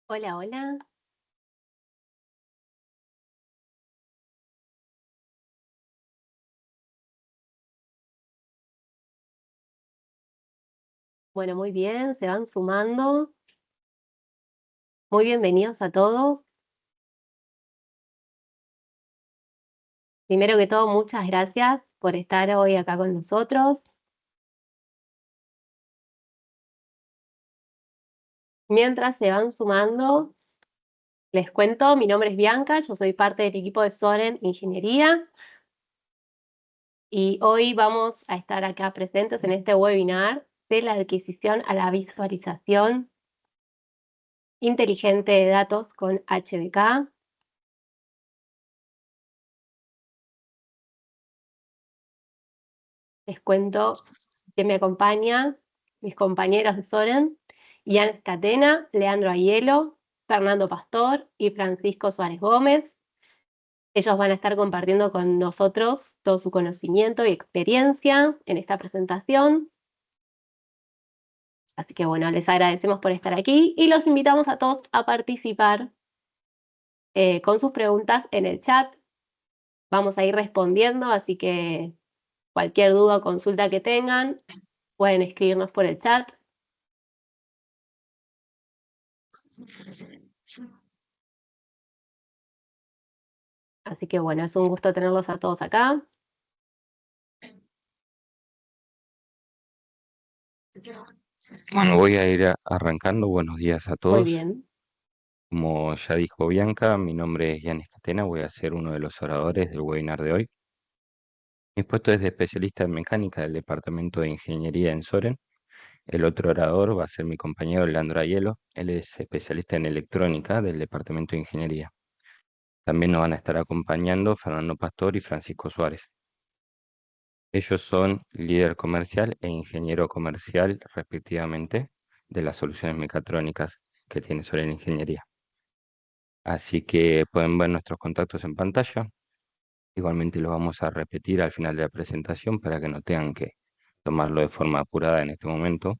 Hola, hola. Bueno, muy bien, se van sumando. Muy bienvenidos a todos. Primero que todo, muchas gracias por estar hoy acá con nosotros. Mientras se van sumando, les cuento, mi nombre es Bianca, yo soy parte del equipo de Soren Ingeniería y hoy vamos a estar acá presentes en este webinar de la adquisición a la visualización inteligente de datos con HBK. Les cuento que me acompaña mis compañeros de Soren, Ian Catena, Leandro Aiello, Fernando Pastor y Francisco Suárez Gómez. Ellos van a estar compartiendo con nosotros todo su conocimiento y experiencia en esta presentación. Así que bueno, les agradecemos por estar aquí y los invitamos a todos a participar con sus preguntas en el chat. Vamos a ir respondiendo, así que cualquier duda o consulta que tengan, pueden escribirnos por el chat. Así que bueno, es un gusto tenerlos a todos acá. Bueno, voy a ir arrancando. Buenos días a Muy todos. bien. Como ya dijo Bianca, mi nombre es Yanis Catena, voy a ser uno de los oradores del webinar de hoy. Mi puesto es de especialista en mecánica del Departamento de Ingeniería en Soren. El otro orador va a ser mi compañero Leandro Aiello, él es especialista en electrónica del Departamento de Ingeniería. También nos van a estar acompañando Fernando Pastor y Francisco Suárez. Ellos son líder comercial e ingeniero comercial, respectivamente, de las soluciones mecatrónicas que tiene Soren Ingeniería. Así que pueden ver nuestros contactos en pantalla. Igualmente los vamos a repetir al final de la presentación para que no tengan que tomarlo de forma apurada en este momento.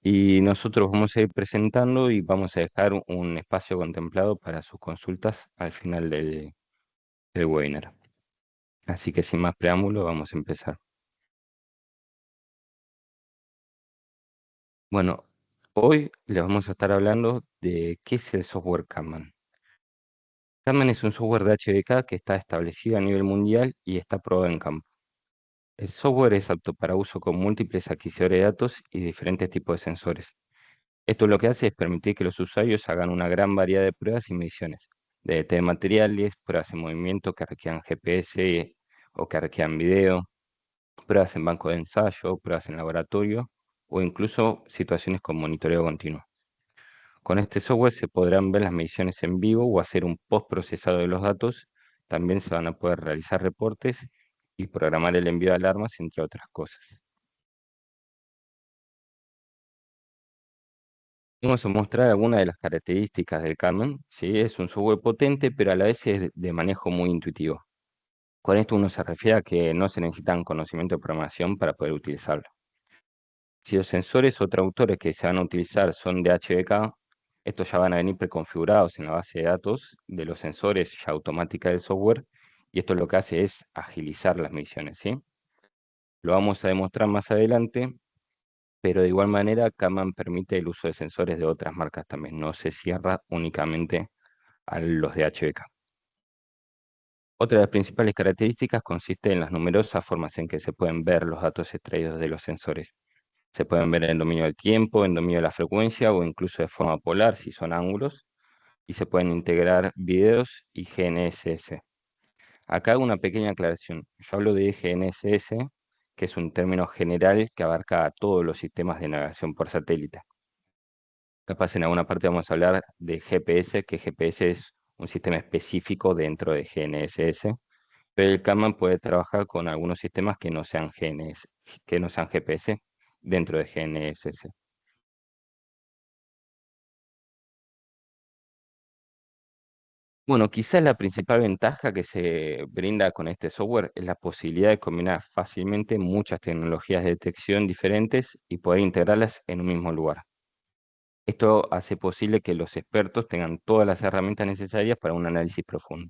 Y nosotros vamos a ir presentando y vamos a dejar un espacio contemplado para sus consultas al final del webinar. Así que sin más preámbulo, vamos a empezar. Bueno, hoy les vamos a estar hablando de qué es el software Kanban. Kanban es un software de HBK que está establecido a nivel mundial y está probado en campo. El software es apto para uso con múltiples adquisidores de datos y diferentes tipos de sensores. Esto lo que hace es permitir que los usuarios hagan una gran variedad de pruebas y mediciones, de test de materiales, pruebas en movimiento que requieran GPS o que requieran video, pruebas en banco de ensayo, pruebas en laboratorio o incluso situaciones con monitoreo continuo. Con este software se podrán ver las mediciones en vivo o hacer un postprocesado de los datos. También se van a poder realizar reportes y programar el envío de alarmas, entre otras cosas. Vamos a mostrar algunas de las características del Kanban. ¿Sí? Es un software potente, pero a la vez es de manejo muy intuitivo. Con esto uno se refiere a que no se necesitan conocimiento de programación para poder utilizarlo. Si los sensores o traductores que se van a utilizar son de HBK, estos ya van a venir preconfigurados en la base de datos de los sensores ya automática del software, y esto lo que hace es agilizar las mediciones, ¿sí? Lo vamos a demostrar más adelante, pero de igual manera Kanban permite el uso de sensores de otras marcas también, no se cierra únicamente a los de HBK. Otra de las principales características consiste en las numerosas formas en que se pueden ver los datos extraídos de los sensores. Se pueden ver en dominio del tiempo, en dominio de la frecuencia o incluso de forma polar si son ángulos, y se pueden integrar videos y GNSS. Acá hago una pequeña aclaración. Yo hablo de GNSS, que es un término general que abarca a todos los sistemas de navegación por satélite. Capaz en alguna parte vamos a hablar de GPS, que GPS es un sistema específico dentro de GNSS, pero el Kanban puede trabajar con algunos sistemas que no sean que no sean GPS dentro de GNSS. Bueno, quizás la principal ventaja que se brinda con este software es la posibilidad de combinar fácilmente muchas tecnologías de detección diferentes y poder integrarlas en un mismo lugar. Esto hace posible que los expertos tengan todas las herramientas necesarias para un análisis profundo.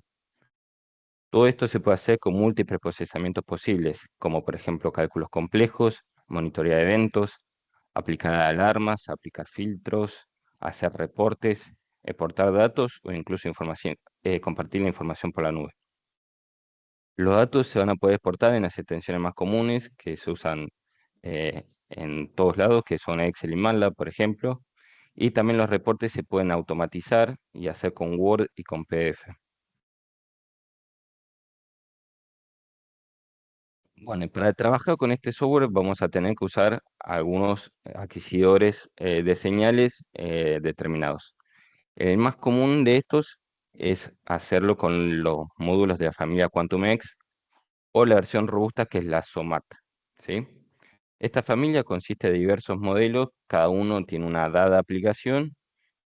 Todo esto se puede hacer con múltiples procesamientos posibles, como por ejemplo cálculos complejos, monitorear eventos, aplicar alarmas, aplicar filtros, hacer reportes, exportar datos o incluso compartir la información por la nube. Los datos se van a poder exportar en las extensiones más comunes que se usan en todos lados, que son Excel y MATLAB, por ejemplo, y también los reportes se pueden automatizar y hacer con Word y con PDF. Bueno, y para trabajar con este software vamos a tener que usar algunos adquisidores de señales determinados. El más común de estos es hacerlo con los módulos de la familia QuantumX o la versión robusta que es la SOMAT, ¿sí? Esta familia consiste de diversos modelos, cada uno tiene una dada aplicación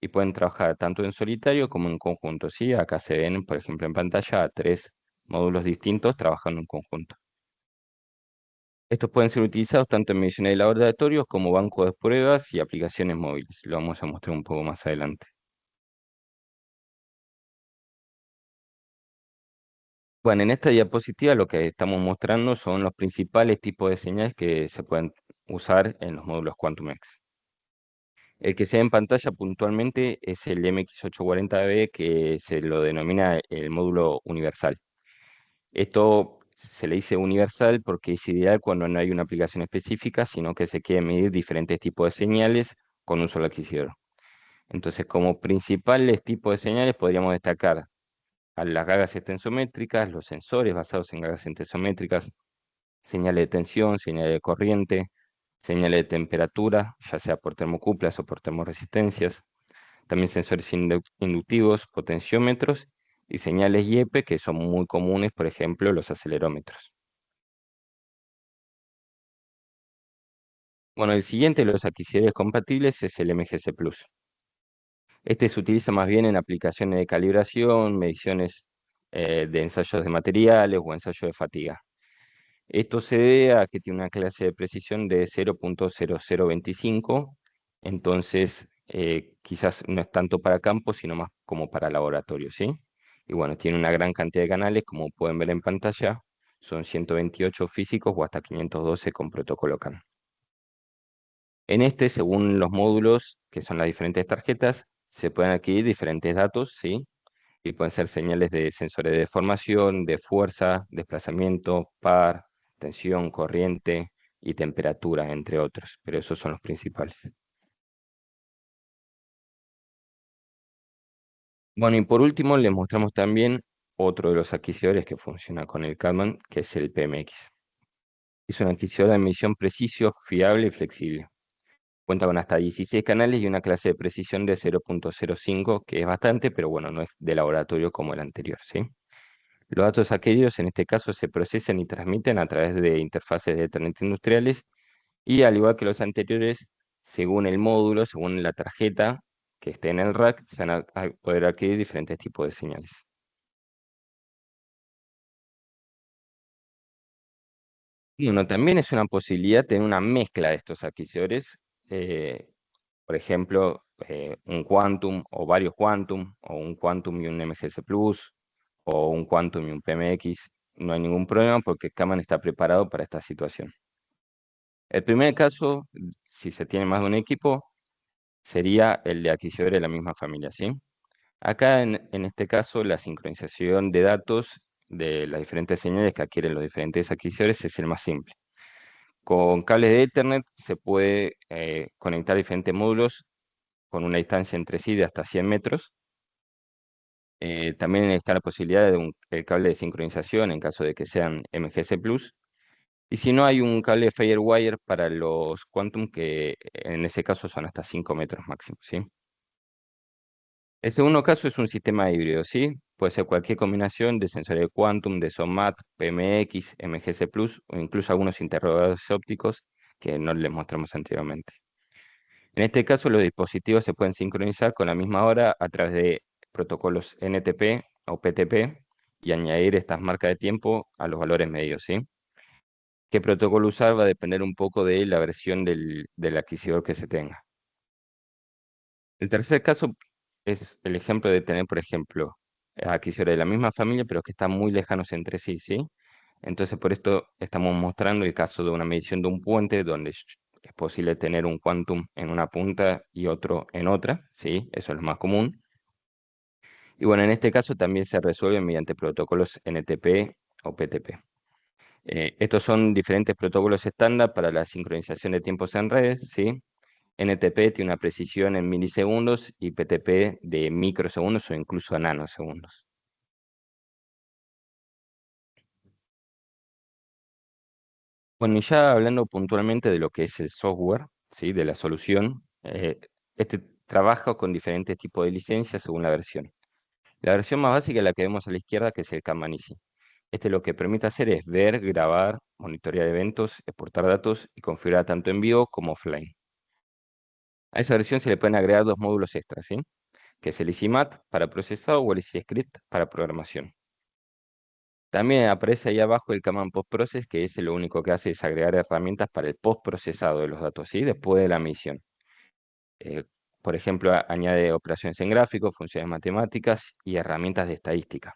y pueden trabajar tanto en solitario como en conjunto, ¿sí? Acá se ven, por ejemplo, en pantalla a 3 módulos distintos trabajando en conjunto. Estos pueden ser utilizados tanto en mediciones de laboratorios como bancos de pruebas y aplicaciones móviles. Lo vamos a mostrar un poco más adelante. Bueno, en esta diapositiva lo que estamos mostrando son los principales tipos de señales que se pueden usar en los módulos QuantumX. El que se ve en pantalla puntualmente es el MX840B, que se lo denomina el módulo universal. Esto se le dice universal porque es ideal cuando no hay una aplicación específica, sino que se quiere medir diferentes tipos de señales con un solo adquisidor. Entonces, como principales tipos de señales podríamos destacar a las gagas extensométricas, los sensores basados en gagas extensométricas, señales de tensión, señales de corriente, señales de temperatura, ya sea por termocuplas o por termoresistencias, también sensores inductivos, potenciómetros y señales IEPE que son muy comunes, por ejemplo, los acelerómetros. Bueno, el siguiente de los adquisidores compatibles es el MGC Plus. Este se utiliza más bien en aplicaciones de calibración, mediciones de ensayos de materiales o ensayos de fatiga. Esto se debe a que tiene una clase de precisión de 0.0025, entonces quizás no es tanto para campo, sino más como para laboratorio, ¿sí? Y bueno, tiene una gran cantidad de canales, como pueden ver en pantalla, son 128 físicos o hasta 512 con protocolo CAN. En este, según los módulos, que son las diferentes tarjetas, se pueden adquirir diferentes datos, ¿sí? Y pueden ser señales de sensores de deformación, de fuerza, desplazamiento, par, tensión, corriente y temperatura, entre otros, pero esos son los principales. Bueno, y por último les mostramos también otro de los adquisidores que funciona con el Kalman, que es el PMX. Es un adquisidor de medición preciso, fiable y flexible. Cuenta con hasta 16 canales y una clase de precisión de 0.05, que es bastante, pero bueno, no es de laboratorio como el anterior, ¿sí? Los datos adquiridos en este caso se procesan y transmiten a través de interfaces de Ethernet industriales y al igual que los anteriores, según el módulo, según la tarjeta que esté en el rack, se van a poder adquirir diferentes tipos de señales. Y bueno, también es una posibilidad tener una mezcla de estos adquisores, eh, por ejemplo, un Quantum o varios Quantum, o un Quantum y un MGC Plus, o un Quantum y un PMX. No hay ningún problema porque Kaman está preparado para esta situación. El primer caso, si se tiene más de un equipo, sería el de adquisidores de la misma familia, ¿sí? Acá en este caso, la sincronización de datos de las diferentes señales que adquieren los diferentes adquisidores es el más simple. Con cables de Ethernet se puede conectar diferentes módulos con una distancia entre sí de hasta 100 metros. También está la posibilidad de el cable de sincronización en caso de que sean MGC Plus. Y si no, hay un cable Firewire para los Quantum que en ese caso son hasta 5 metros máximo, ¿sí? El segundo caso es un sistema híbrido, ¿sí? Puede ser cualquier combinación de sensores de Quantum, de SOMAT, PMX, MGC Plus o incluso algunos interrogadores ópticos que no les mostramos anteriormente. En este caso, los dispositivos se pueden sincronizar con la misma hora a través de protocolos NTP o PTP y añadir estas marcas de tiempo a los valores medios, ¿sí? Qué protocolo usar va a depender un poco de la versión del adquisidor que se tenga. El tercer caso es el ejemplo de tener, por ejemplo, adquisiciones de la misma familia, pero que están muy lejanos entre sí, ¿sí? Entonces, por esto estamos mostrando el caso de una medición de un puente donde es posible tener un quantum en una punta y otro en otra, ¿sí? Eso es lo más común. Y bueno, en este caso también se resuelve mediante protocolos NTP o PTP. Estos son diferentes protocolos estándar para la sincronización de tiempos en redes, ¿sí? NTP tiene una precisión en milisegundos y PTP de microsegundos o incluso nanosegundos. Bueno, y ya hablando puntualmente de lo que es el software, ¿sí? De la solución, este trabaja con diferentes tipos de licencias según la versión. La versión más básica es la que vemos a la izquierda, que es el Kanban-Easy. Este lo que permite hacer es ver, grabar, monitorear eventos, exportar datos y configurar tanto en vivo como offline. A esa versión se le pueden agregar dos módulos extras, ¿sí? Que es el EasyMath para procesado o el EasyScript para programación. También aparece ahí abajo el Kanban Post-Process, que ese lo único que hace es agregar herramientas para el post-procesado de los datos, ¿sí? Después de la misión. Eh, por ejemplo, añade operaciones en gráficos, funciones matemáticas y herramientas de estadística.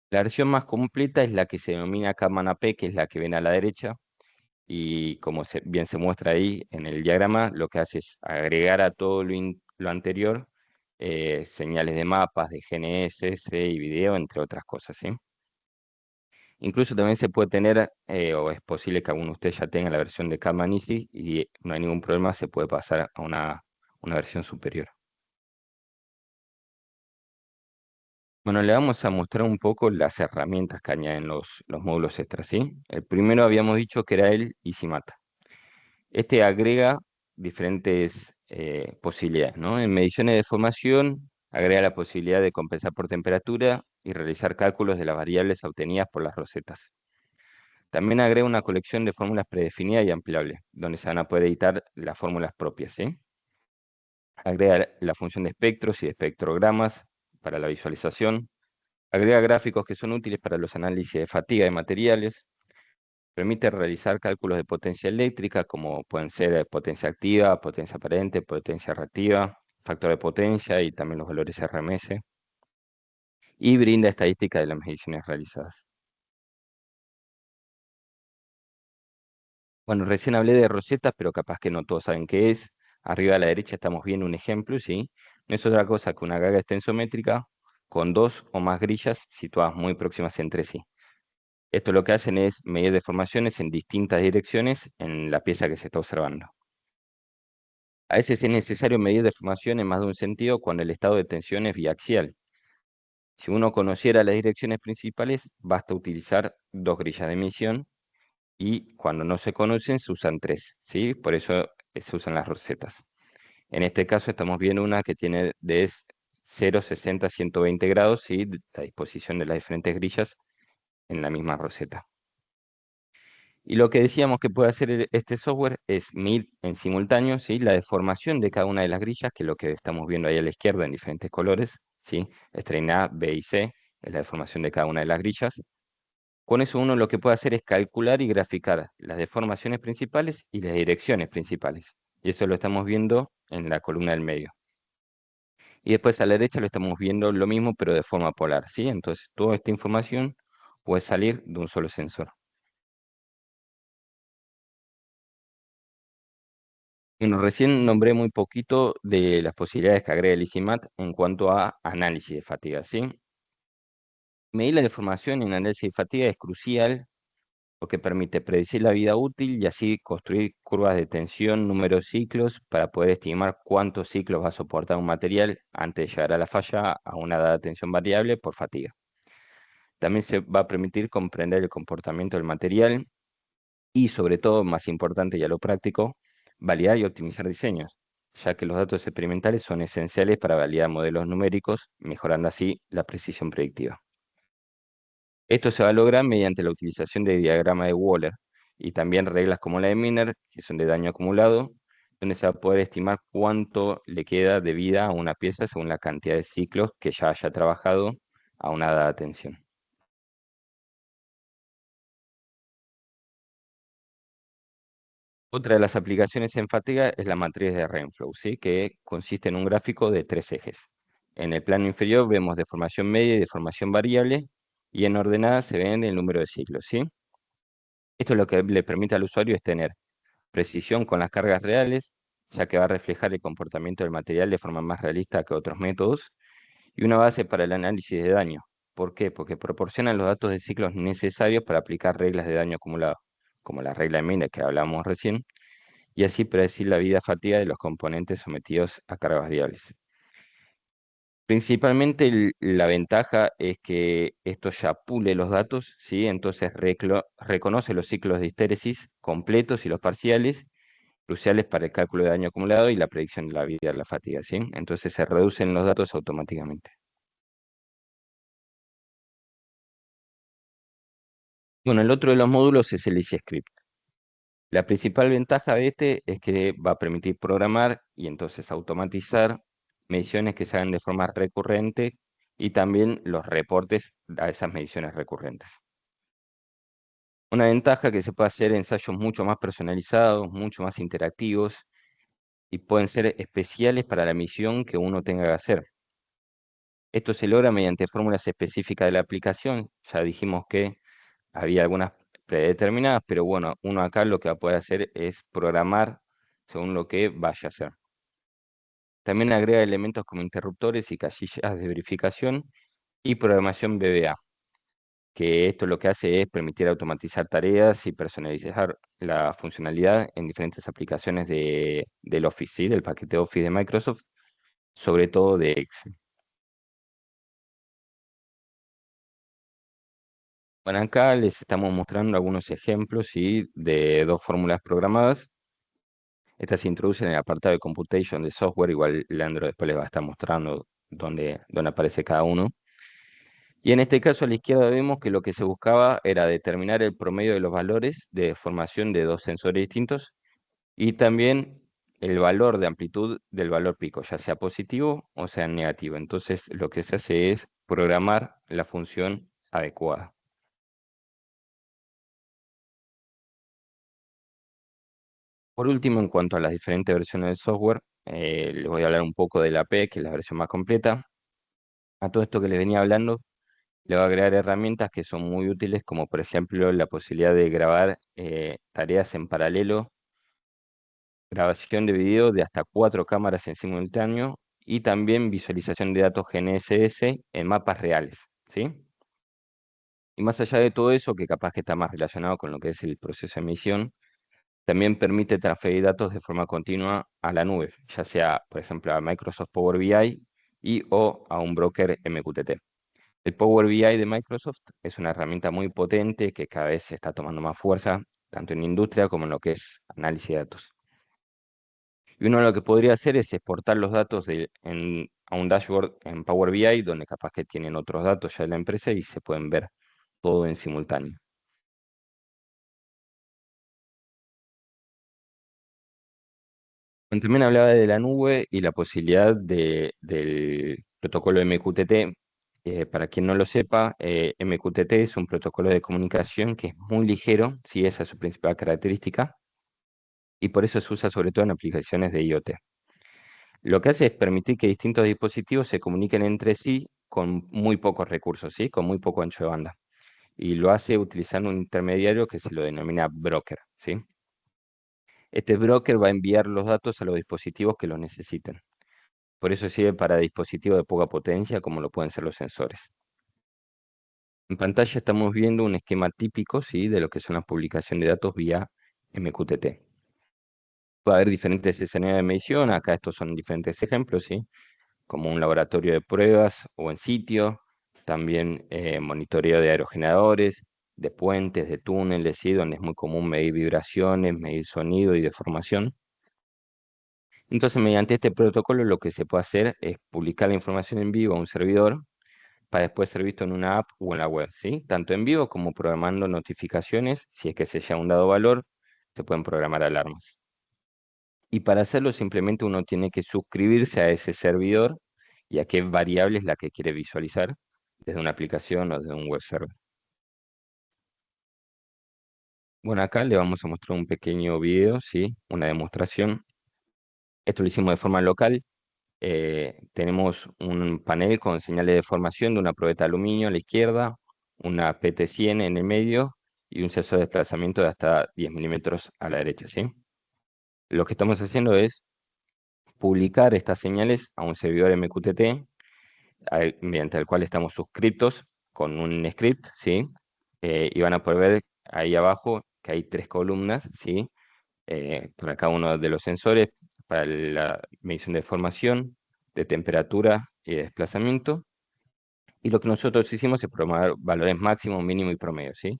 La versión más completa es la que se denomina Kanban AP, que es la que ven a la derecha, y como bien se muestra ahí en el diagrama, lo que hace es agregar a todo lo anterior señales de mapas, de GNSS y video, entre otras cosas, ¿sí? Incluso también se puede tener, o es posible que alguno de ustedes ya tenga la versión de Kanban Easy y no hay ningún problema, se puede pasar a una versión superior. Bueno, le vamos a mostrar un poco las herramientas que añaden los módulos extras, ¿sí? El primero habíamos dicho que era el EasyMath. Este agrega diferentes posibilidades, ¿no? En mediciones de formación, agrega la posibilidad de compensar por temperatura y realizar cálculos de las variables obtenidas por las rosetas. También agrega una colección de fórmulas predefinidas y ampliables, donde se van a poder editar las fórmulas propias, ¿sí? Agrega la función de espectros y de espectrogramas para la visualización. Agrega gráficos que son útiles para los análisis de fatiga de materiales. Permite realizar cálculos de potencia eléctrica, como pueden ser potencia activa, potencia aparente, potencia reactiva, factor de potencia y también los valores RMS. Y brinda estadística de las mediciones realizadas. Bueno, recién hablé de rosetas, pero capaz que no todos saben qué es. Arriba a la derecha estamos viendo un ejemplo, ¿sí? No es otra cosa que una gaga extensométrica con dos o más grillas situadas muy próximas entre sí. Esto lo que hacen es medir deformaciones en distintas direcciones en la pieza que se está observando. A veces es necesario medir deformación en más de un sentido cuando el estado de tensión es biaxial. Si uno conociera las direcciones principales, basta utilizar dos grillas de emisión y cuando no se conocen se usan tres, ¿sí? Por eso se usan las rosetas. En este caso estamos viendo una que tiene de 0, 60, 120 grados, ¿sí? La disposición de las diferentes grillas en la misma roseta. Y lo que decíamos que puede hacer este software es medir en simultáneo, ¿sí? La deformación de cada una de las grillas, que es lo que estamos viendo ahí a la izquierda en diferentes colores, ¿sí? Strain A, B y C, es la deformación de cada una de las grillas. Con eso uno lo que puede hacer es calcular y graficar las deformaciones principales y las direcciones principales. Y eso lo estamos viendo en la columna del medio. Y después a la derecha lo estamos viendo lo mismo, pero de forma polar, ¿sí? Entonces toda esta información puede salir de un solo sensor. Bueno, recién nombré muy poquito de las posibilidades que agrega el EasyMath en cuanto a análisis de fatiga, ¿sí? Medir la deformación en análisis de fatiga es crucial porque permite predecir la vida útil y así construir curvas de tensión, número de ciclos, para poder estimar cuántos ciclos va a soportar un material antes de llegar a la falla a una dada tensión variable por fatiga. También se va a permitir comprender el comportamiento del material y, sobre todo, más importante y a lo práctico, validar y optimizar diseños, ya que los datos experimentales son esenciales para validar modelos numéricos, mejorando así la precisión predictiva. Esto se va a lograr mediante la utilización de diagrama de Wöhler y también reglas como la de Miner, que son de daño acumulado, donde se va a poder estimar cuánto le queda de vida a una pieza según la cantidad de ciclos que ya haya trabajado a una dada tensión. Otra de las aplicaciones en fatiga es la matriz de Renfrew, ¿sí? Que consiste en un gráfico de tres ejes. En el plano inferior vemos deformación media y deformación variable, y en ordenada se ven el número de ciclos, ¿sí? Esto lo que le permite al usuario es tener precisión con las cargas reales, ya que va a reflejar el comportamiento del material de forma más realista que otros métodos, y una base para el análisis de daño. ¿Por qué? Porque proporciona los datos de ciclos necesarios para aplicar reglas de daño acumulado, como la regla de Miller que hablamos recién, y así predecir la vida fatiga de los componentes sometidos a cargas variables. Principalmente la ventaja es que esto ya pule los datos, ¿sí? Entonces reconoce los ciclos de histéresis completos y los parciales, cruciales para el cálculo de daño acumulado y la predicción de la vida de la fatiga, ¿sí? Entonces se reducen los datos automáticamente. Bueno, el otro de los módulos es el Easy Script. La principal ventaja de este es que va a permitir programar y entonces automatizar mediciones que se hagan de forma recurrente y también los reportes a esas mediciones recurrentes. Una ventaja que se puede hacer ensayos mucho más personalizados, mucho más interactivos y pueden ser especiales para la misión que uno tenga que hacer. Esto se logra mediante fórmulas específicas de la aplicación. Ya dijimos que había algunas predeterminadas, pero bueno, uno acá lo que va a poder hacer es programar según lo que vaya a hacer. También agrega elementos como interruptores y casillas de verificación y programación VBA, que esto lo que hace es permitir automatizar tareas y personalizar la funcionalidad en diferentes aplicaciones del Office, ¿sí? Del paquete Office de Microsoft, sobre todo de Excel. Bueno, acá les estamos mostrando algunos ejemplos, ¿sí? De dos fórmulas programadas. Estas se introducen en el apartado de Computation de software, igual Leandro después les va a estar mostrando dónde aparece cada uno. Y en este caso a la izquierda vemos que lo que se buscaba era determinar el promedio de los valores de formación de dos sensores distintos y también el valor de amplitud del valor pico, ya sea positivo o sea negativo. Entonces lo que se hace es programar la función adecuada. Por último, en cuanto a las diferentes versiones del software, les voy a hablar un poco de la P, que es la versión más completa. A todo esto que les venía hablando, le va a agregar herramientas que son muy útiles, como por ejemplo la posibilidad de grabar tareas en paralelo, grabación de video de hasta 4 cámaras en simultáneo y también visualización de datos GNSS en mapas reales, ¿sí? Y más allá de todo eso, que capaz que está más relacionado con lo que es el proceso de emisión, también permite transferir datos de forma continua a la nube, ya sea, por ejemplo, a Microsoft Power BI y o a un broker MQTT. El Power BI de Microsoft es una herramienta muy potente que cada vez se está tomando más fuerza, tanto en industria como en lo que es análisis de datos. Y uno lo que podría hacer es exportar los datos a un dashboard en Power BI, donde capaz que tienen otros datos ya de la empresa y se pueden ver todo en simultáneo. También hablaba de la nube y la posibilidad del protocolo MQTT. Para quien no lo sepa, MQTT es un protocolo de comunicación que es muy ligero, sí, esa es su principal característica, y por eso se usa sobre todo en aplicaciones de IoT. Lo que hace es permitir que distintos dispositivos se comuniquen entre sí con muy pocos recursos, ¿sí? Con muy poco ancho de banda. Y lo hace utilizando un intermediario que se lo denomina broker, ¿sí? Este broker va a enviar los datos a los dispositivos que los necesiten. Por eso sirve para dispositivos de poca potencia, como lo pueden ser los sensores. En pantalla estamos viendo un esquema típico, ¿sí? De lo que son las publicaciones de datos vía MQTT. Puede haber diferentes escenarios de medición, acá estos son diferentes ejemplos, ¿sí? Como un laboratorio de pruebas o en sitio, también monitoreo de aerogeneradores, de puentes, de túneles, ¿sí? Donde es muy común medir vibraciones, medir sonido y deformación. Entonces, mediante este protocolo lo que se puede hacer es publicar la información en vivo a un servidor para después ser visto en una app o en la web, ¿sí? Tanto en vivo como programando notificaciones, si es que se llega a un dado valor, se pueden programar alarmas. Y para hacerlo simplemente uno tiene que suscribirse a ese servidor y a qué variable es la que quiere visualizar desde una aplicación o desde un web server. Bueno, acá le vamos a mostrar un pequeño video, ¿sí? Una demostración. Esto lo hicimos de forma local. Tenemos un panel con señales de formación de una probeta de aluminio a la izquierda, una PT100 en el medio y un sensor de desplazamiento de hasta 10 milímetros a la derecha, ¿sí? Lo que estamos haciendo es publicar estas señales a un servidor MQTT mediante el cual estamos suscritos con un script, ¿sí? Y van a poder ver ahí abajo que hay 3 columnas, ¿sí? Para cada uno de los sensores, para la medición de formación, de temperatura y de desplazamiento. Y lo que nosotros hicimos es programar valores máximo, mínimo y promedio, ¿sí?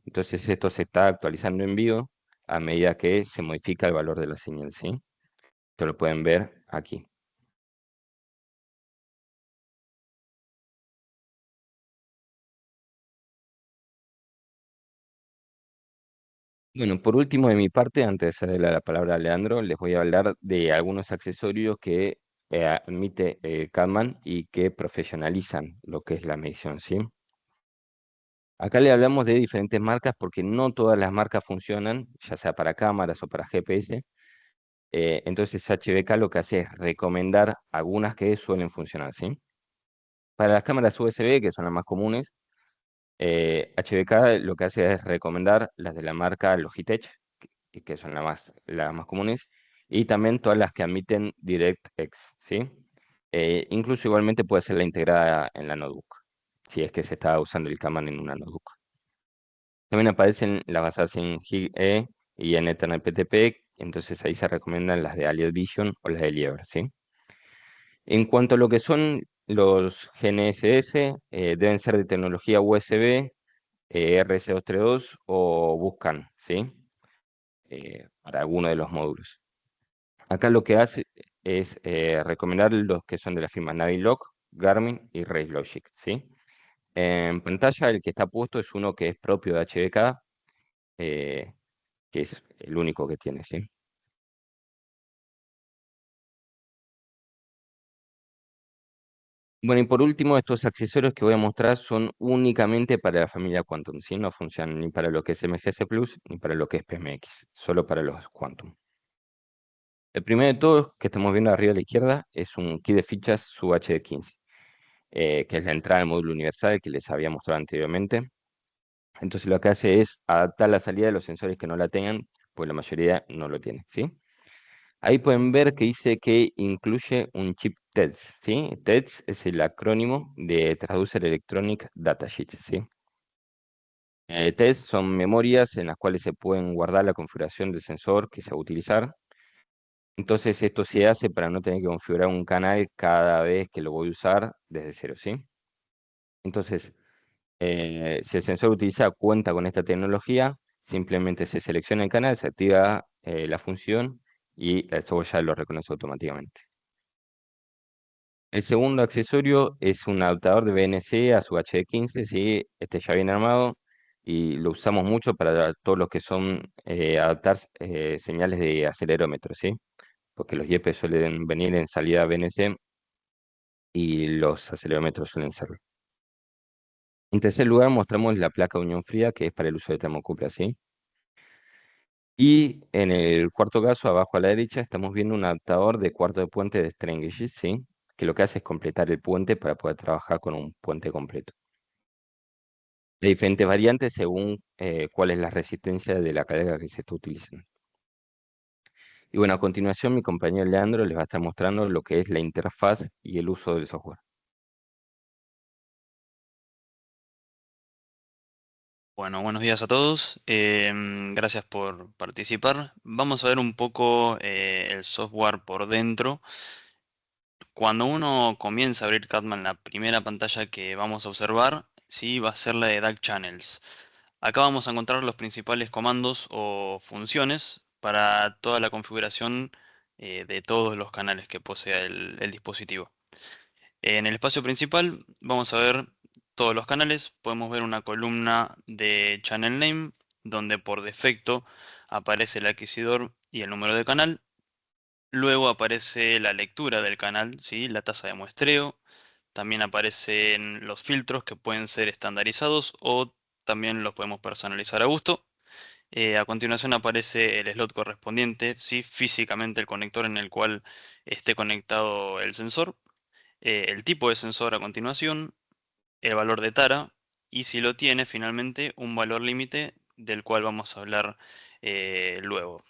Entonces esto se está actualizando en vivo a medida que se modifica el valor de la señal, ¿sí? Esto lo pueden ver aquí. Bueno, por último, de mi parte, antes de cederle la palabra a Leandro, les voy a hablar de algunos accesorios que admite Kalman y que profesionalizan lo que es la medición, ¿sí? Acá le hablamos de diferentes marcas porque no todas las marcas funcionan, ya sea para cámaras o para GPS. Entonces HBK lo que hace es recomendar algunas que suelen funcionar, ¿sí? Para las cámaras USB, que son las más comunes, HBK lo que hace es recomendar las de la marca Logitech, que son las más comunes, y también todas las que admiten DirectX, ¿sí? Incluso igualmente puede ser la integrada en la notebook, si es que se está usando el Kaman en una notebook. También aparecen las basadas en GIG-E y en Ethernet PTP, entonces ahí se recomiendan las de Allied Vision o las de Lieber, ¿sí? En cuanto a lo que son los GNSS, deben ser de tecnología USB, RS232 o buscan, ¿sí? Para alguno de los módulos. Acá lo que hace es recomendar los que son de la firma Naviloc, Garmin y Race Logic, ¿sí? En pantalla el que está puesto es uno que es propio de HBK, eh, que es el único que tiene, ¿sí? Bueno, y por último, estos accesorios que voy a mostrar son únicamente para la familia Quantum, ¿sí? No funcionan ni para lo que es MGS Plus ni para lo que es PMX, solo para los Quantum. El primero de todos que estamos viendo arriba a la izquierda es un kit de fichas SUB-HD15, que es la entrada al módulo universal que les había mostrado anteriormente. Entonces lo que hace es adaptar la salida de los sensores que no la tengan, pues la mayoría no lo tiene, ¿sí? Ahí pueden ver que dice que incluye un chip TEDS, ¿sí? TEDS es el acrónimo de Traducer Electronic Datasheet, ¿sí? TEDS son memorias en las cuales se pueden guardar la configuración del sensor que se va a utilizar. Entonces esto se hace para no tener que configurar un canal cada vez que lo voy a usar desde cero, ¿sí? Entonces, si el sensor utilizado cuenta con esta tecnología, simplemente se selecciona el canal, se activa la función y el software ya lo reconoce automáticamente. El segundo accesorio es un adaptador de BNC a su HD15, ¿sí? Este ya viene armado y lo usamos mucho para todos los que son adaptar señales de acelerómetro, ¿sí? Porque los YEPes suelen venir en salida BNC y los acelerómetros suelen ser. En tercer lugar, mostramos la placa de unión fría, que es para el uso de termocupla, ¿sí? Y en el cuarto caso, abajo a la derecha, estamos viendo un adaptador de cuarto de puente de string gauge, ¿sí? Que lo que hace es completar el puente para poder trabajar con un puente completo. De diferentes variantes según cuál es la resistencia de la carga que se está utilizando. Y bueno, a continuación mi compañero Leandro les va a estar mostrando lo que es la interfaz y el uso del software. Bueno, buenos días a todos. Gracias por participar. Vamos a ver un poco el software por dentro. Cuando uno comienza a abrir Catman, la primera pantalla que vamos a observar, sí, va a ser la de DAC Channels. Acá vamos a encontrar los principales comandos o funciones para toda la configuración de todos los canales que posea el dispositivo. En el espacio principal vamos a ver todos los canales. Podemos ver una columna de Channel Name, donde por defecto aparece el adquisidor y el número de canal. Luego aparece la lectura del canal, ¿sí? La tasa de muestreo. También aparecen los filtros que pueden ser estandarizados o también los podemos personalizar a gusto. A continuación aparece el slot correspondiente, ¿sí? Físicamente el conector en el cual esté conectado el sensor, el tipo de sensor a continuación, el valor de tara y si lo tiene finalmente un valor límite del cual vamos a hablar luego.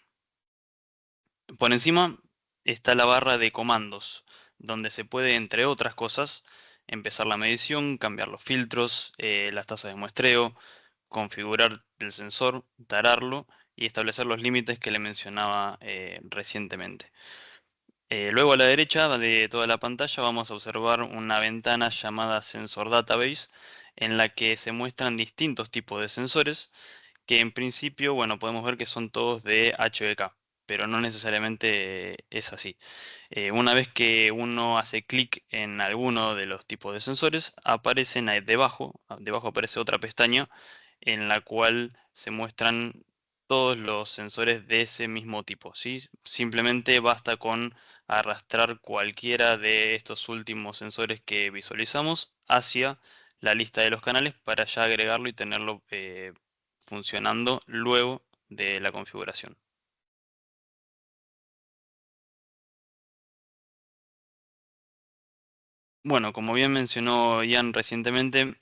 Por encima está la barra de comandos, donde se puede, entre otras cosas, empezar la medición, cambiar los filtros, las tasas de muestreo, configurar el sensor, tararlo y establecer los límites que le mencionaba recientemente. Luego a la derecha de toda la pantalla vamos a observar una ventana llamada Sensor Database, en la que se muestran distintos tipos de sensores que en principio, bueno, podemos ver que son todos de HBK, pero no necesariamente es así. Una vez que uno hace clic en alguno de los tipos de sensores, aparecen ahí debajo, debajo aparece otra pestaña en la cual se muestran todos los sensores de ese mismo tipo, ¿sí? Simplemente basta con arrastrar cualquiera de estos últimos sensores que visualizamos hacia la lista de los canales para ya agregarlo y tenerlo funcionando luego de la configuración. Bueno, como bien mencionó Ian recientemente,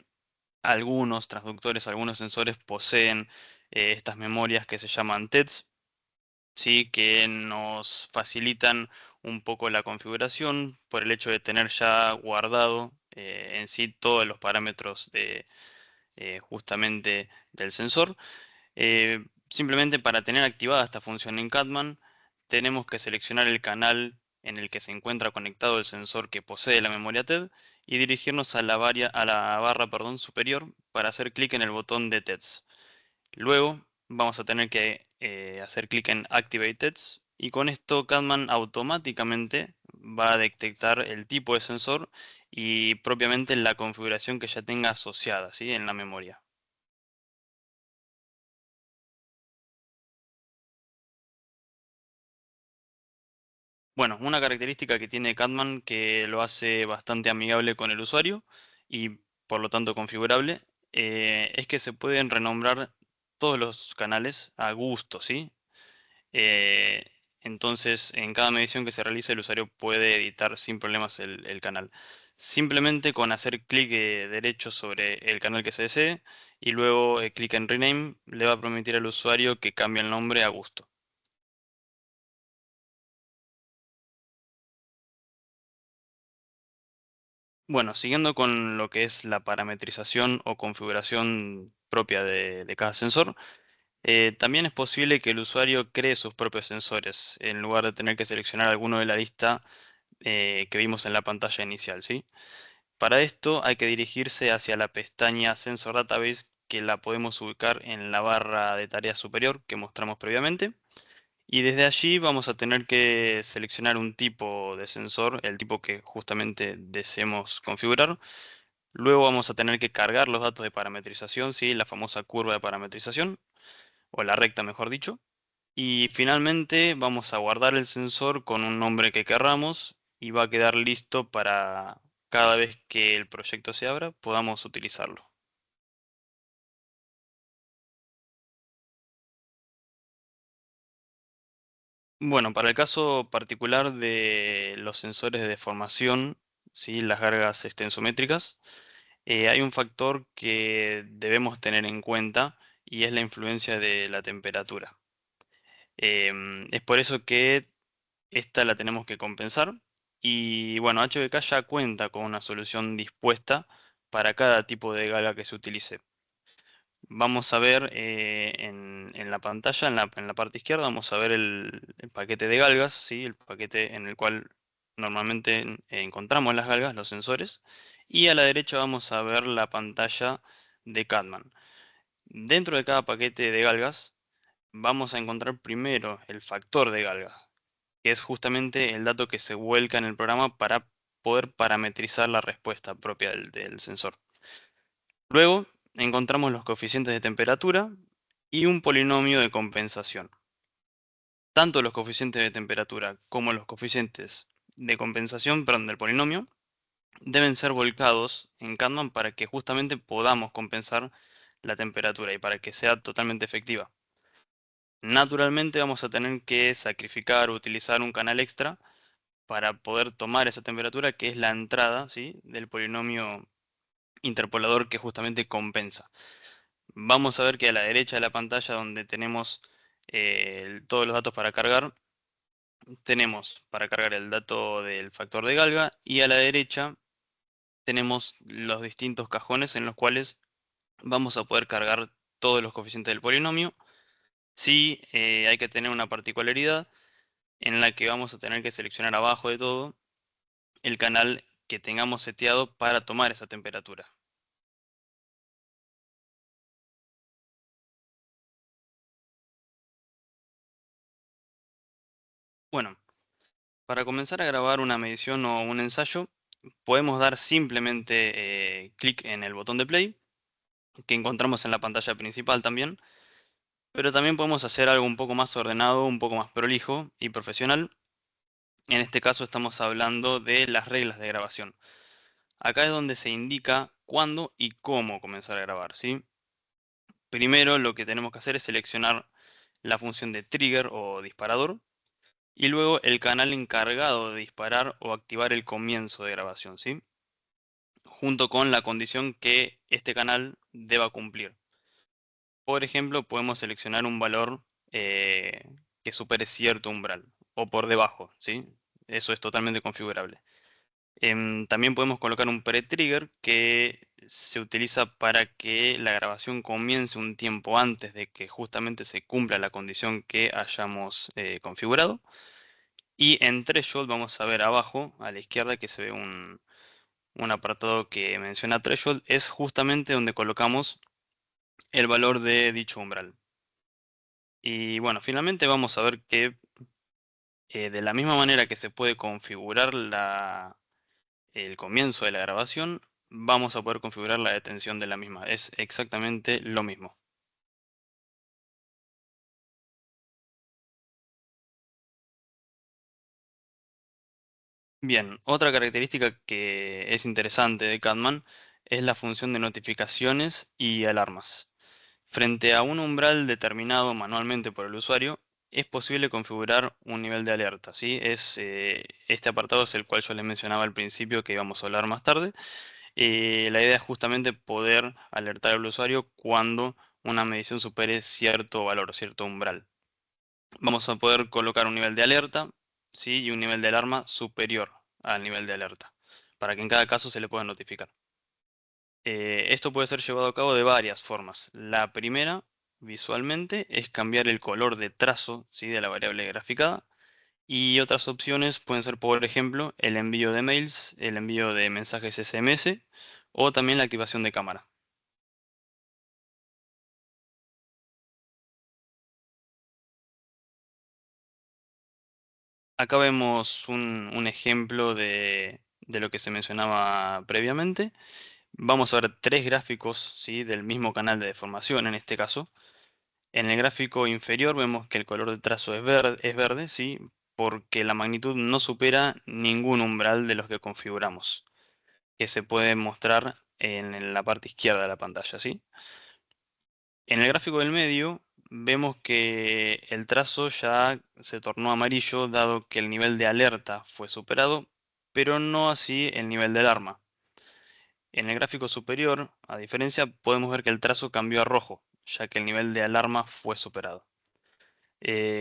algunos transductores, algunos sensores poseen estas memorias que se llaman TEDs, ¿sí? Que nos facilitan un poco la configuración por el hecho de tener ya guardado en sí todos los parámetros de justamente del sensor. Simplemente para tener activada esta función en Catman, tenemos que seleccionar el canal en el que se encuentra conectado el sensor que posee la memoria TED y dirigirnos a a la barra, perdón, superior para hacer clic en el botón de TEDs. Luego vamos a tener que hacer clic en Activate TEDs y con esto Catman automáticamente va a detectar el tipo de sensor y propiamente la configuración que ya tenga asociada, ¿sí? En la memoria. Bueno, una característica que tiene Catman que lo hace bastante amigable con el usuario y por lo tanto configurable, es que se pueden renombrar todos los canales a gusto, ¿sí? Eh, entonces, en cada medición que se realice, el usuario puede editar sin problemas el canal. Simplemente con hacer clic derecho sobre el canal que se desee y luego clic en Rename, le va a permitir al usuario que cambie el nombre a gusto. Bueno, siguiendo con lo que es la parametrización o configuración propia de cada sensor, también es posible que el usuario cree sus propios sensores en lugar de tener que seleccionar alguno de la lista que vimos en la pantalla inicial, ¿sí? Para esto hay que dirigirse hacia la pestaña Sensor Database que la podemos ubicar en la barra de tareas superior que mostramos previamente. Y desde allí vamos a tener que seleccionar un tipo de sensor, el tipo que justamente deseemos configurar. Luego vamos a tener que cargar los datos de parametrización, ¿sí? La famosa curva de parametrización, o la recta mejor dicho. Y finalmente vamos a guardar el sensor con un nombre que querramos y va a quedar listo para cada vez que el proyecto se abra podamos utilizarlo. Bueno, para el caso particular de los sensores de deformación, ¿sí? Las gargas extensométricas, hay un factor que debemos tener en cuenta y es la influencia de la temperatura. Es por eso que esta la tenemos que compensar. Y bueno, HBK ya cuenta con una solución dispuesta para cada tipo de galga que se utilice. Vamos a ver en la pantalla, en la parte izquierda, vamos a ver el paquete de galgas, ¿sí? El paquete en el cual normalmente encontramos las galgas, los sensores. Y a la derecha vamos a ver la pantalla de Catman. Dentro de cada paquete de galgas vamos a encontrar primero el factor de galga, que es justamente el dato que se vuelca en el programa para poder parametrizar la respuesta propia del sensor. Luego encontramos los coeficientes de temperatura y un polinomio de compensación. Tanto los coeficientes de temperatura como los coeficientes de compensación, perdón, del polinomio, deben ser volcados en Catman para que justamente podamos compensar la temperatura y para que sea totalmente efectiva. Naturalmente vamos a tener que sacrificar o utilizar un canal extra para poder tomar esa temperatura, que es la entrada, ¿sí?, del polinomio interpolador que justamente compensa. Vamos a ver que a la derecha de la pantalla, donde tenemos todos los datos para cargar, tenemos para cargar el dato del factor de Galga, y a la derecha tenemos los distintos cajones en los cuales vamos a poder cargar todos los coeficientes del polinomio. Sí, hay que tener una particularidad en la que vamos a tener que seleccionar abajo de todo el canal que tengamos seteado para tomar esa temperatura. Bueno, para comenzar a grabar una medición o un ensayo, podemos dar simplemente clic en el botón de play, que encontramos en la pantalla principal también, pero también podemos hacer algo un poco más ordenado, un poco más prolijo y profesional. En este caso estamos hablando de las reglas de grabación. Acá es donde se indica cuándo y cómo comenzar a grabar, ¿sí? Primero lo que tenemos que hacer es seleccionar la función de trigger o disparador, y luego el canal encargado de disparar o activar el comienzo de grabación, ¿sí?, junto con la condición que este canal deba cumplir. Por ejemplo, podemos seleccionar un valor eh, que supere cierto umbral, o por debajo, ¿sí? Eso es totalmente configurable. También podemos colocar un pre-trigger que se utiliza para que la grabación comience un tiempo antes de que justamente se cumpla la condición que hayamos configurado. Y en Threshold vamos a ver abajo, a la izquierda, que se ve un apartado que menciona Threshold. Es justamente donde colocamos el valor de dicho umbral. Y bueno, finalmente vamos a ver que de la misma manera que se puede configurar el comienzo de la grabación, vamos a poder configurar la detención de la misma. Es exactamente lo mismo. Bien, otra característica que es interesante de Catman es la función de notificaciones y alarmas. Frente a un umbral determinado manualmente por el usuario, es posible configurar un nivel de alerta, ¿sí? Este apartado es el cual yo les mencionaba al principio, que íbamos a hablar más tarde. La idea es justamente poder alertar al usuario cuando una medición supere cierto valor, cierto umbral. Vamos a poder colocar un nivel de alerta, ¿sí?, y un nivel de alarma superior al nivel de alerta, para que en cada caso se le pueda notificar. Esto puede ser llevado a cabo de varias formas. La primera, visualmente, es cambiar el color de trazo, ¿sí?, de la variable graficada. Y otras opciones pueden ser, por ejemplo, el envío de mails, el envío de mensajes SMS o también la activación de cámara. Acá vemos un ejemplo de lo que se mencionaba previamente. Vamos a ver tres gráficos, ¿sí?, del mismo canal de deformación en este caso. En el gráfico inferior vemos que el color de trazo es verde, ¿sí?, porque la magnitud no supera ningún umbral de los que configuramos, que se puede mostrar en la parte izquierda de la pantalla, ¿sí? En el gráfico del medio vemos que el trazo ya se tornó amarillo dado que el nivel de alerta fue superado, pero no así el nivel de alarma. En el gráfico superior, a diferencia, podemos ver que el trazo cambió a rojo, ya que el nivel de alarma fue superado.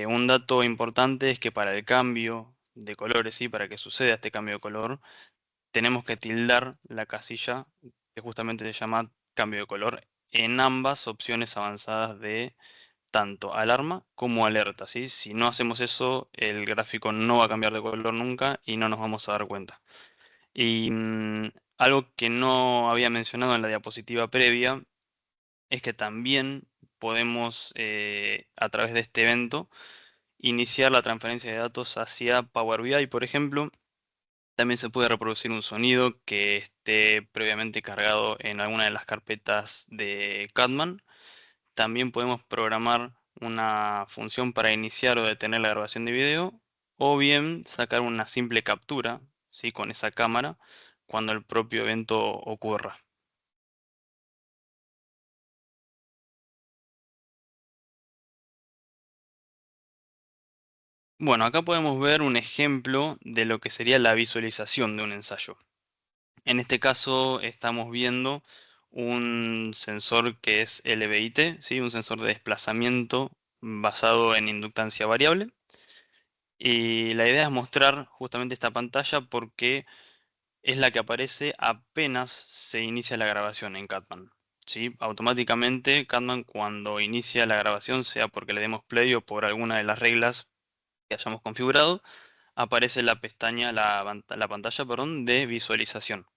Un dato importante es que para el cambio de colores, ¿sí?, para que suceda este cambio de color, tenemos que tildar la casilla que justamente se llama cambio de color en ambas opciones avanzadas de tanto alarma como alerta, ¿sí? Si no hacemos eso, el gráfico no va a cambiar de color nunca y no nos vamos a dar cuenta. Y algo que no había mencionado en la diapositiva previa es que también podemos, a través de este evento, iniciar la transferencia de datos hacia Power BI, por ejemplo. También se puede reproducir un sonido que esté previamente cargado en alguna de las carpetas de Catman. También podemos programar una función para iniciar o detener la grabación de video, o bien sacar una simple captura, ¿sí?, con esa cámara cuando el propio evento ocurra. Bueno, acá podemos ver un ejemplo de lo que sería la visualización de un ensayo. En este caso estamos viendo un sensor que es LVIT, ¿sí? Un sensor de desplazamiento basado en inductancia variable. Y la idea es mostrar justamente esta pantalla porque es la que aparece apenas se inicia la grabación en Catman. ¿Sí? Automáticamente Catman, cuando inicia la grabación, sea porque le demos play o por alguna de las reglas que hayamos configurado, aparece la pestaña, la pantalla, perdón, de visualización.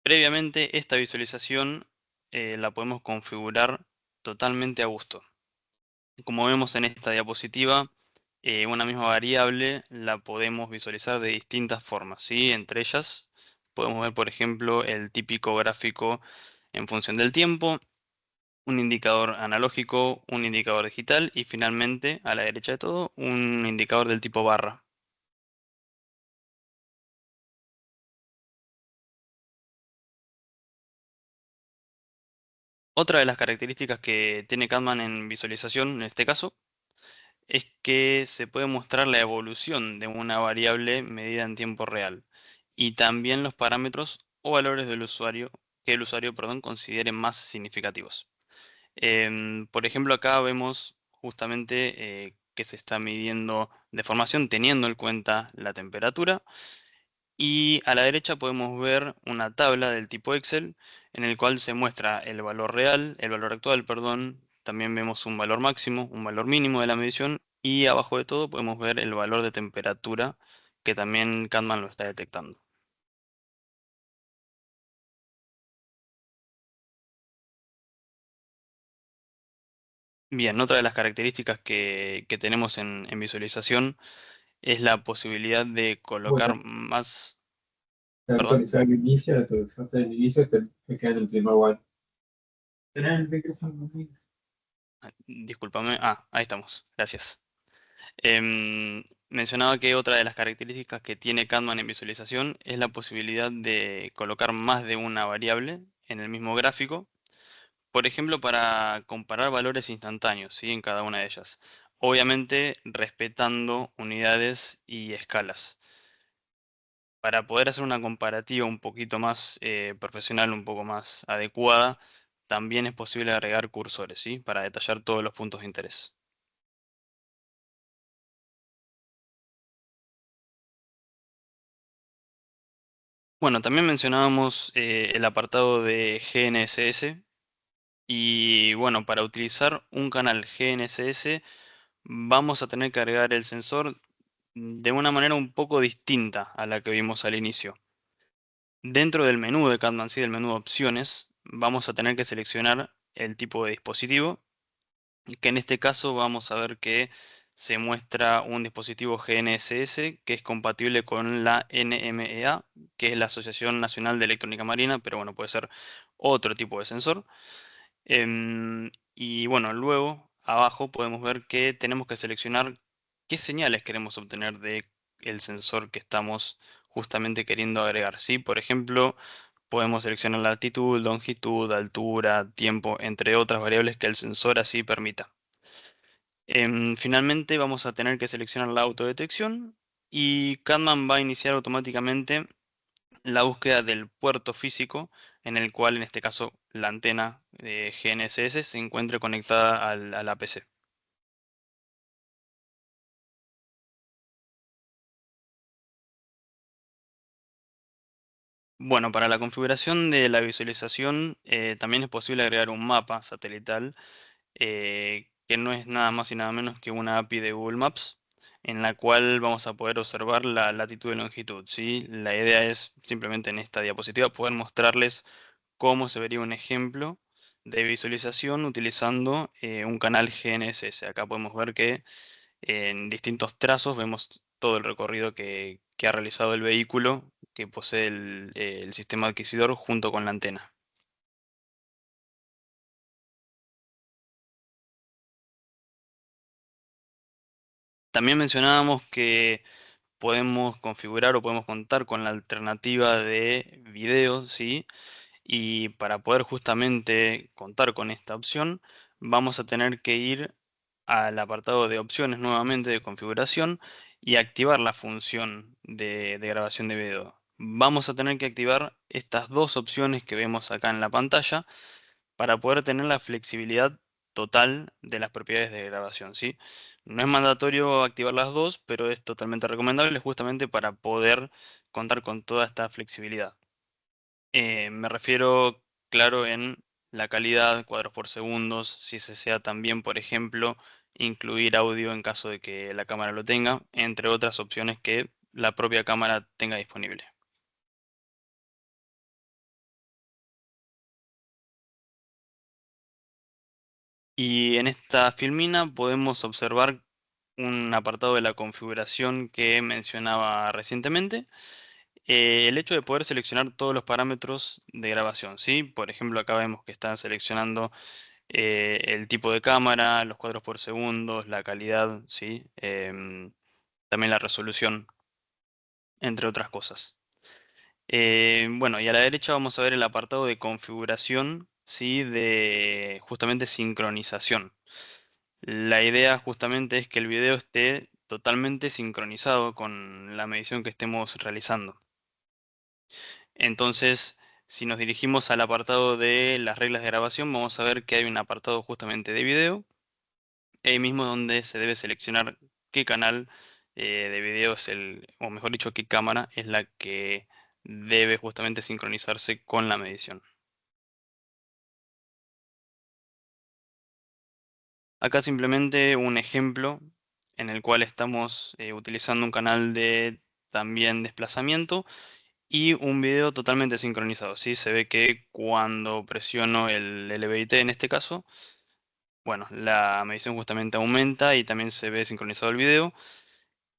Previamente esta visualización la podemos configurar totalmente a gusto. Como vemos en esta diapositiva, una misma variable la podemos visualizar de distintas formas, ¿sí? Entre ellas podemos ver, por ejemplo, el típico gráfico en función del tiempo, un indicador analógico, un indicador digital y finalmente, a la derecha de todo, un indicador del tipo barra. Otra de las características que tiene Catman en visualización, en este caso, es que se puede mostrar la evolución de una variable medida en tiempo real y también los parámetros o valores del usuario que el usuario, perdón, considere más significativos. Por ejemplo, acá vemos justamente que se está midiendo deformación teniendo en cuenta la temperatura y a la derecha podemos ver una tabla del tipo Excel en el cual se muestra el valor real, el valor actual, perdón. También vemos un valor máximo, un valor mínimo de la medición y abajo de todo podemos ver el valor de temperatura que también Catman lo está detectando. Bien, otra de las características que tenemos en visualización es la posibilidad de colocar Bueno, más, perdón, actualizar el inicio, actualizaste el inicio, te queda en el tema igual. Tenés el micrófono así. discúlpame, ahí estamos, gracias. Mencionaba que otra de las características que tiene Catman en visualización es la posibilidad de colocar más de una variable en el mismo gráfico, por ejemplo, para comparar valores instantáneos, ¿sí? En cada una de ellas. Obviamente respetando unidades y escalas. Para poder hacer una comparativa un poquito más profesional, un poco más adecuada, también es posible agregar cursores, ¿sí? Para detallar todos los puntos de interés. Bueno, también mencionábamos el apartado de GNSS y bueno, para utilizar un canal GNSS vamos a tener que agregar el sensor de una manera un poco distinta a la que vimos al inicio. Dentro del menú de Catman, sí, del menú de opciones, vamos a tener que seleccionar el tipo de dispositivo, que en este caso vamos a ver que se muestra un dispositivo GNSS que es compatible con la NMEA, que es la Asociación Nacional de Electrónica Marina, pero bueno, puede ser otro tipo de sensor. Y bueno, luego abajo podemos ver que tenemos que seleccionar qué señales queremos obtener de el sensor que estamos justamente queriendo agregar, ¿sí? Por ejemplo, podemos seleccionar la latitud, longitud, altura, tiempo, entre otras variables que el sensor así permita. Finalmente vamos a tener que seleccionar la autodetección y Catman va a iniciar automáticamente la búsqueda del puerto físico en el cual en este caso la antena de GNSS se encuentre conectada al APC. Bueno, para la configuración de la visualización también es posible agregar un mapa satelital que no es nada más y nada menos que una API de Google Maps, en la cual vamos a poder observar la latitud y longitud, ¿sí? La idea es simplemente en esta diapositiva poder mostrarles cómo se vería un ejemplo de visualización utilizando un canal GNSS. Acá podemos ver que en distintos trazos vemos todo el recorrido que ha realizado el vehículo que posee el sistema adquisidor junto con la antena. También mencionábamos que podemos configurar o podemos contar con la alternativa de video, ¿sí? Y para poder justamente contar con esta opción, vamos a tener que ir al apartado de opciones nuevamente de configuración y activar la función de grabación de video. Vamos a tener que activar estas dos opciones que vemos acá en la pantalla para poder tener la flexibilidad total de las propiedades de grabación, ¿sí? No es mandatorio activar las dos, pero es totalmente recomendable justamente para poder contar con toda esta flexibilidad. Me refiero, claro, en la calidad, cuadros por segundos, si se desea también, por ejemplo, incluir audio en caso de que la cámara lo tenga, entre otras opciones que la propia cámara tenga disponible. Y en esta filmina podemos observar un apartado de la configuración que mencionaba recientemente. El hecho de poder seleccionar todos los parámetros de grabación, ¿sí? Por ejemplo, acá vemos que están seleccionando el tipo de cámara, los cuadros por segundo, la calidad, ¿sí? También la resolución, entre otras cosas. Bueno, y a la derecha vamos a ver el apartado de configuración, ¿sí? De justamente sincronización. La idea justamente es que el video esté totalmente sincronizado con la medición que estemos realizando. Entonces, si nos dirigimos al apartado de las reglas de grabación, vamos a ver que hay un apartado justamente de video, ahí mismo donde se debe seleccionar qué canal de video es o mejor dicho, qué cámara es la que debe justamente sincronizarse con la medición. Acá simplemente un ejemplo en el cual estamos utilizando un canal de también desplazamiento y un video totalmente sincronizado, ¿sí? Se ve que cuando presiono el LBIT en este caso, bueno, la medición justamente aumenta y también se ve sincronizado el video.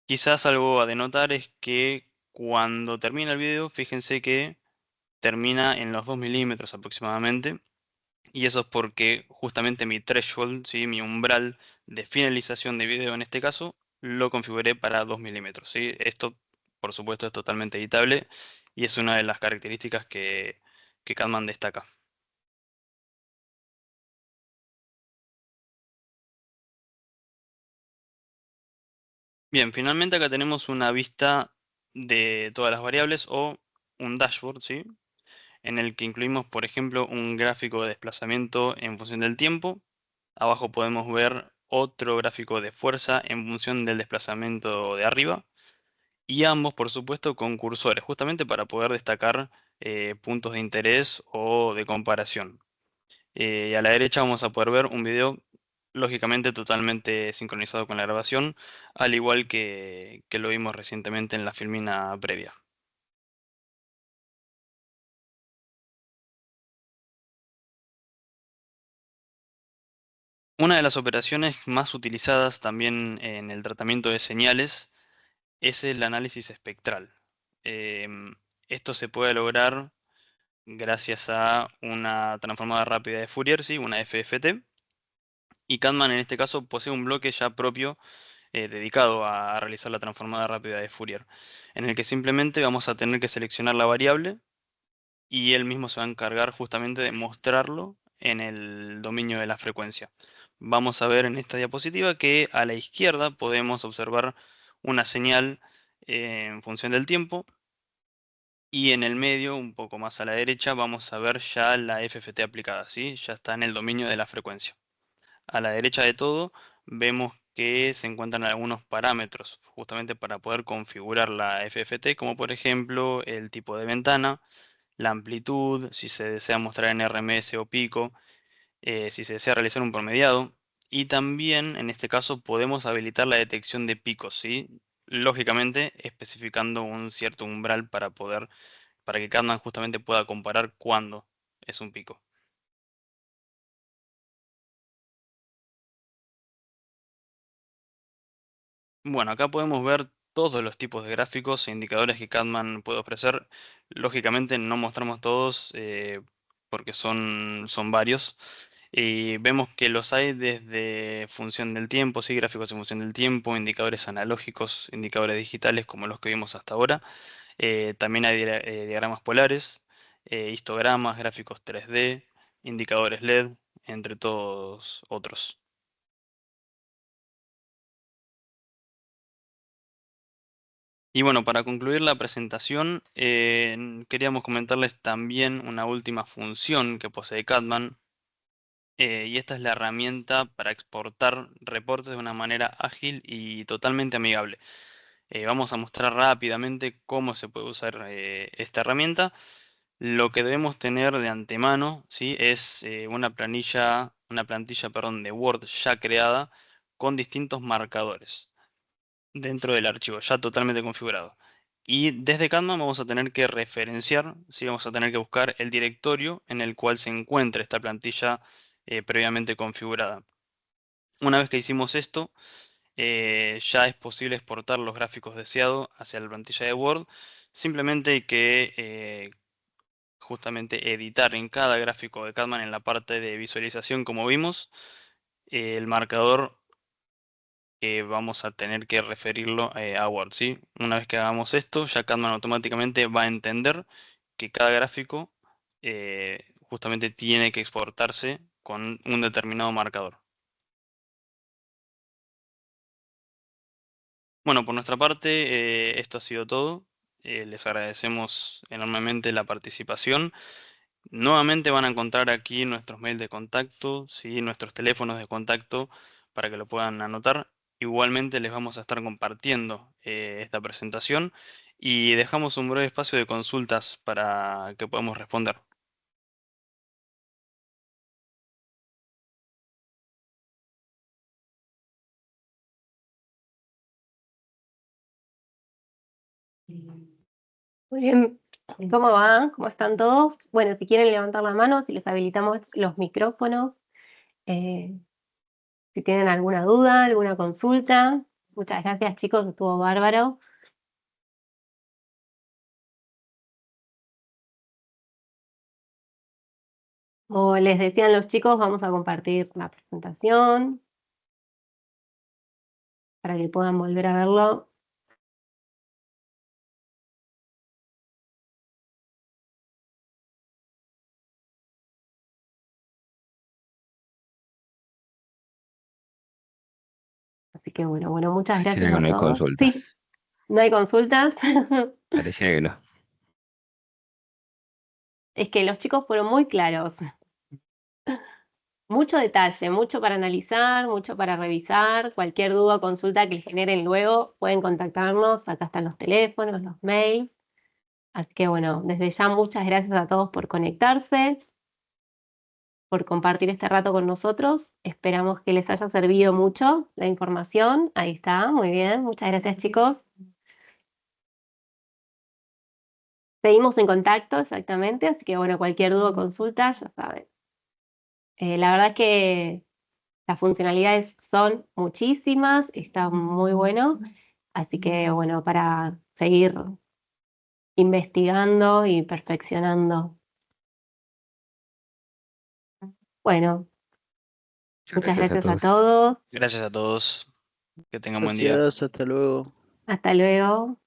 Quizás algo a denotar es que cuando termina el video, fíjense que termina en los 2 milímetros aproximadamente. Y eso es porque justamente mi threshold, ¿sí? Mi umbral de finalización de video en este caso, lo configuré para 2 milímetros, ¿sí? Esto, por supuesto, es totalmente editable y es una de las características que Catman destaca. Bien, finalmente acá tenemos una vista de todas las variables o un dashboard, ¿sí? En el que incluimos, por ejemplo, un gráfico de desplazamiento en función del tiempo. Abajo podemos ver otro gráfico de fuerza en función del desplazamiento de arriba. Y ambos, por supuesto, con cursores, justamente para poder destacar puntos de interés o de comparación. Y a la derecha vamos a poder ver un video, lógicamente totalmente sincronizado con la grabación, al igual que lo vimos recientemente en la filmina previa. Una de las operaciones más utilizadas también en el tratamiento de señales es el análisis espectral. Em, Esto se puede lograr gracias a una transformada rápida de Fourier, ¿sí? Una FFT. Y Catman en este caso posee un bloque ya propio dedicado a realizar la transformada rápida de Fourier, en el que simplemente vamos a tener que seleccionar la variable y él mismo se va a encargar justamente de mostrarlo en el dominio de la frecuencia. Vamos a ver en esta diapositiva que a la izquierda podemos observar una señal en función del tiempo y en el medio, un poco más a la derecha, vamos a ver ya la FFT aplicada, ¿sí? Ya está en el dominio de la frecuencia. A la derecha de todo vemos que se encuentran algunos parámetros justamente para poder configurar la FFT, como por ejemplo el tipo de ventana, la amplitud, si se desea mostrar en RMS o pico, si se desea realizar un promediado. Y también en este caso podemos habilitar la detección de picos, ¿sí? Lógicamente especificando un cierto umbral para que Catman justamente pueda comparar cuándo es un pico. Bueno, acá podemos ver todos los tipos de gráficos e indicadores que Catman puede ofrecer. Lógicamente no mostramos todos porque son varios. Y vemos que los hay desde función del tiempo, sí, gráficos en función del tiempo, indicadores analógicos, indicadores digitales como los que vimos hasta ahora. También hay diagramas polares, histogramas, gráficos 3D, indicadores LED, entre todos otros. Y bueno, para concluir la presentación, queríamos comentarles también una última función que posee Catman, y esta es la herramienta para exportar reportes de una manera ágil y totalmente amigable. Vamos a mostrar rápidamente cómo se puede usar esta herramienta. Lo que debemos tener de antemano, ¿sí?, es una plantilla, perdón, de Word ya creada con distintos marcadores dentro del archivo, ya totalmente configurado. Y desde Catman vamos a tener que referenciar, ¿sí?, vamos a tener que buscar el directorio en el cual se encuentra esta plantilla previamente configurada. Una vez que hicimos esto, ya es posible exportar los gráficos deseados hacia la plantilla de Word. Simplemente hay que justamente editar en cada gráfico de Catman en la parte de visualización, como vimos, el marcador que vamos a tener que referirlo a Word, ¿sí? Una vez que hagamos esto, ya Catman automáticamente va a entender que cada gráfico justamente tiene que exportarse con un determinado marcador. Bueno, por nuestra parte, esto ha sido todo. Les agradecemos enormemente la participación. Nuevamente van a encontrar aquí nuestros mails de contacto, ¿sí?, nuestros teléfonos de contacto para que lo puedan anotar. Igualmente les vamos a estar compartiendo esta presentación y dejamos un breve espacio de consultas para que podamos responder. Muy bien, ¿cómo va? ¿Cómo están todos? Bueno, si quieren levantar la mano, si les habilitamos los micrófonos, eh, si tienen alguna duda, alguna consulta. Muchas gracias, chicos, estuvo bárbaro. Como les decían los chicos, vamos a compartir la presentación para que puedan volver a verlo. Así que bueno, muchas Pareciera gracias que a no hay todos. consultas. Sí, no hay consultas. Pareciera que no. Es que los chicos fueron muy claros. Mucho detalle, mucho para analizar, mucho para revisar. Cualquier duda o consulta que les generen luego, pueden contactarnos. Acá están los teléfonos, los mails. Así que bueno, desde ya muchas gracias a todos por conectarse, por compartir este rato con nosotros. Esperamos que les haya servido mucho la información. Ahí está, muy bien. Muchas gracias, chicos. Seguimos en contacto, exactamente. Así que bueno, cualquier duda o consulta, ya saben. La verdad es que las funcionalidades son muchísimas, está muy bueno. Así que bueno, para seguir investigando y perfeccionando. Bueno, muchas Gracias a gracias a todos. todos. Gracias a todos. Que tengan buen día. Gracias, hasta luego. Hasta luego.